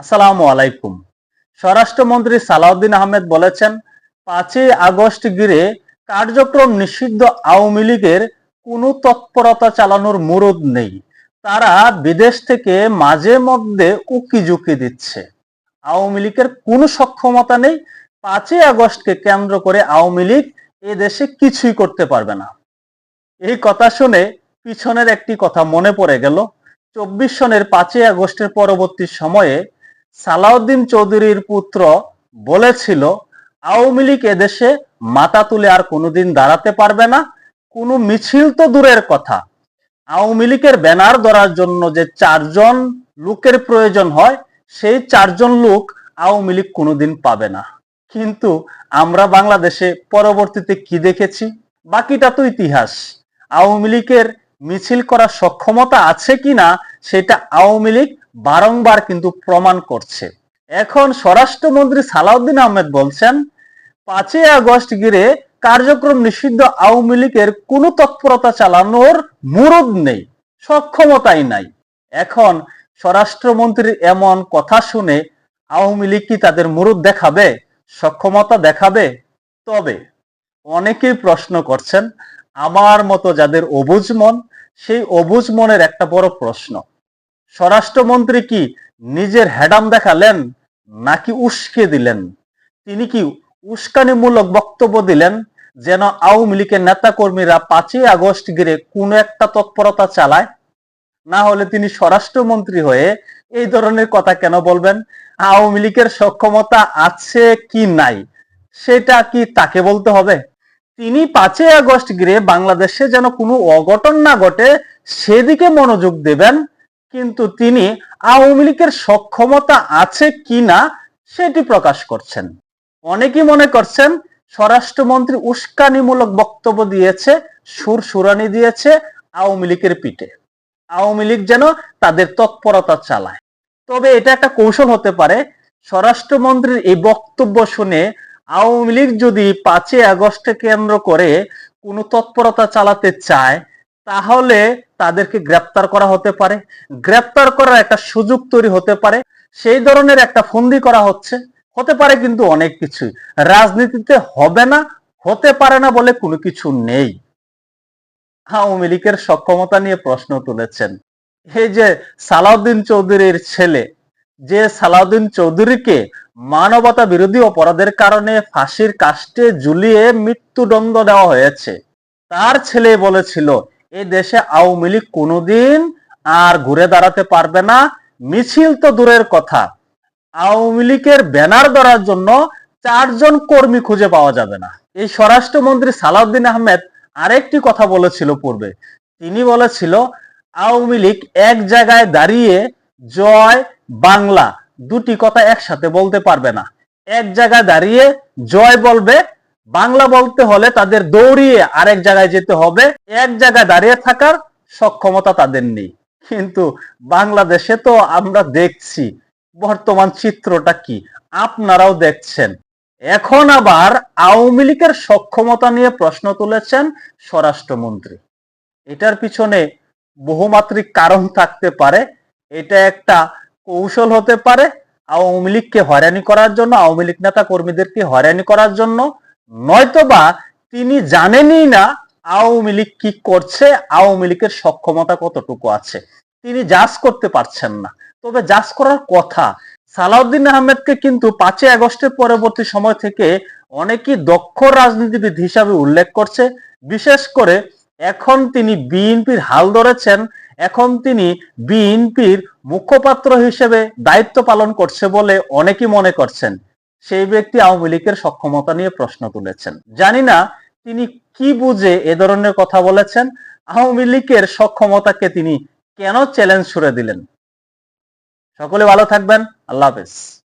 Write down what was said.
আসসালামু আলাইকুম। স্বরাষ্ট্রমন্ত্রী সালাউদ্দিন আহমেদ বলেছেন, 5ই আগস্ট ঘিরে কার্যক্রম নিষিদ্ধ আওয়ামী লীগের কোনো তৎপরতা চালানোর মুরুদ নেই। তারা বিদেশ থেকে মাঝে মধ্যে উকিঝুঁকি দিচ্ছে। আওয়ামী লীগের কোনো সক্ষমতা নেই। 5ই আগস্টকে কেন্দ্র করে আওয়ামী লীগ এ দেশে কিছুই করতে পারবে না। এই কথা শুনে পিছনের একটি কথা মনে পড়ে গেল। 24 সনের 5ই আগস্টের পরবর্তী সময়ে সালাউদ্দিন চৌধুরীর পুত্র বলেছিল, আওয়ামী লীগ এদেশে মাথা তুলে আর কোনোদিন দাঁড়াতে পারবে না। কোনো মিছিল তো দূরের কথা, আওয়ামী লীগের ব্যানার ধরার জন্য যে 4জন লোকের প্রয়োজন হয়, সেই 4জন লোক আওয়ামী লীগ কোনোদিন পাবে না। কিন্তু আমরা বাংলাদেশে পরবর্তীতে কি দেখেছি? বাকিটা তো ইতিহাস। আওয়ামী লীগের মিছিল করার সক্ষমতা আছে কিনা সেটা আওয়ামী লীগ বারংবার কিন্তু প্রমাণ করছে। এখন স্বরাষ্ট্রমন্ত্রী সালাউদ্দিন আহমেদ বলছেন, 5ই আগস্ট ঘিরে কার্যক্রম নিষিদ্ধ আওয়ামী লীগের কোনো তৎপরতা চালানোর মুরুদ নেই, সক্ষমতাই নাই। এখন স্বরাষ্ট্রমন্ত্রীর এমন কথা শুনে আওয়ামী লীগ কি তাদের মুরুদ দেখাবে, সক্ষমতা দেখাবে? তবে অনেকেই প্রশ্ন করছেন, আমার মতো যাদের অবুঝ মন, সেই অবুঝ মনের একটা বড় প্রশ্ন, স্বরাষ্ট্রমন্ত্রী কি নিজের হেডাম দেখালেন নাকি উস্কে দিলেন? তিনি কি উস্কানিমূলক বক্তব্য দিলেন যেন আওয়ামী লীগের নেতা কর্মীরা 5ই আগস্ট ঘিরে কোনো একটা তৎপরতা চালায়? না হলে তিনি স্বরাষ্ট্রমন্ত্রী হয়ে এই ধরনের কথা কেন বলবেন? আওয়ামী লীগের সক্ষমতা আছে কি নাই সেটা কি তাকে বলতে হবে? তিনি 5ই আগস্ট ঘিরে বাংলাদেশে যেন কোনো অঘটন না ঘটে সেদিকে মনোযোগ দেবেন, কিন্তু তিনি আওয়ামী লীগের সক্ষমতা আছে কিনা সেটি প্রকাশ করছেন। অনেকেই মনে করছেন স্বরাষ্ট্রমন্ত্রী উস্কানিমূলক বক্তব্য দিয়েছে, সুরসুরানি দিয়েছে আওয়ামী লীগের পিঠে, আওয়ামী লীগ যেন তাদের তৎপরতা চালায়। তবে এটা একটা কৌশল হতে পারে। স্বরাষ্ট্রমন্ত্রীর এই বক্তব্য শুনে আওয়ামী লীগ যদি 5ই আগস্টকে কেন্দ্র করে কোনো তৎপরতা চালাতে চায়, তাহলে তাদেরকে গ্রেপ্তার করা হতে পারে। গ্রেপ্তার করার একটা সুযোগ তৈরি হতে পারে, সেই ধরনের একটা ফন্দি করা হতে পারে। কিন্তু অনেক কিছুই রাজনীতিতে হবে না, হতে পারে না বলে কোনো কিছু নেই। আওয়ামী লীগের সক্ষমতা নিয়ে প্রশ্ন তুলেছেন এই যে সালাউদ্দিন চৌধুরীর ছেলে, যে সালাউদ্দিন চৌধুরীকে মানবতা বিরোধী অপরাধের কারণে ফাঁসির কাস্টে ঝুলিয়ে মৃত্যুদণ্ড দেওয়া হয়েছে, তার ছেলে বলেছিল এই দেশে আওয়ামী লীগ কোনোদিন আর ঘুরে দাঁড়াতে পারবে না। মিছিল তো দূরের কথা, আওয়ামী লীগের ব্যানার ধরার জন্য 4জন কর্মী খুঁজে পাওয়া যাবে না। এই স্বরাষ্ট্রমন্ত্রী সালাউদ্দিন আহমেদ আরেকটি কথা বলেছিল পূর্বে। তিনি বলেছিল আওয়ামী লীগ এক জায়গায় দাঁড়িয়ে জয় বাংলা দুটি কথা একসাথে বলতে পারবে না। এক জায়গায় দাঁড়িয়ে জয় বলবে, বাংলা বলতে হলে তাদের দৌড়িয়ে আরেক জায়গায় যেতে হবে। এক জায়গায় দাঁড়িয়ে থাকার সক্ষমতা তাদের নেই। কিন্তু বাংলাদেশে তো আমরা দেখছি বর্তমান চিত্রটা কি, আপনারাও দেখছেন। এখন আবার আওয়ামী লীগের সক্ষমতা নিয়ে প্রশ্ন তুলেছেন স্বরাষ্ট্রমন্ত্রী। এটার পিছনে বহুমাত্রিক কারণ থাকতে পারে। এটা একটা কৌশল হতে পারে আওয়ামী লীগকে হয়রানি করার জন্য, আওয়ামী লীগ নেতা কর্মীদেরকে হয়রানি করার জন্য, নয়তোবা তিনি জানেনই না আওয়ামী লীগ কি করছে, আওয়ামী লীগের সক্ষমতা কতটুকু আছে, তিনি জাজ করতে পারছেন না। তবে জাজ করার কথা। সালাউদ্দিন আহমেদকে কিন্তু 5ই আগস্টের পরবর্তী সময় থেকে অনেকেই দক্ষ রাজনীতিবিদ হিসাবে উল্লেখ করছে। বিশেষ করে এখন তিনি বিএনপির হাল ধরেছেন, এখন তিনি বিএনপির মুখপাত্র হিসেবে দায়িত্ব পালন করছে বলে অনেকেই মনে করছেন। সেই ব্যক্তি আওয়ামী লীগের সক্ষমতা নিয়ে প্রশ্ন তুলেছেন। জানি না তিনি কি বুঝে এ ধরনের কথা বলেছেন। আওয়ামী লীগের সক্ষমতাকে তিনি কেন চ্যালেঞ্জ ছুড়ে দিলেন? সকলে ভালো থাকবেন। আল্লাহ হাফেজ।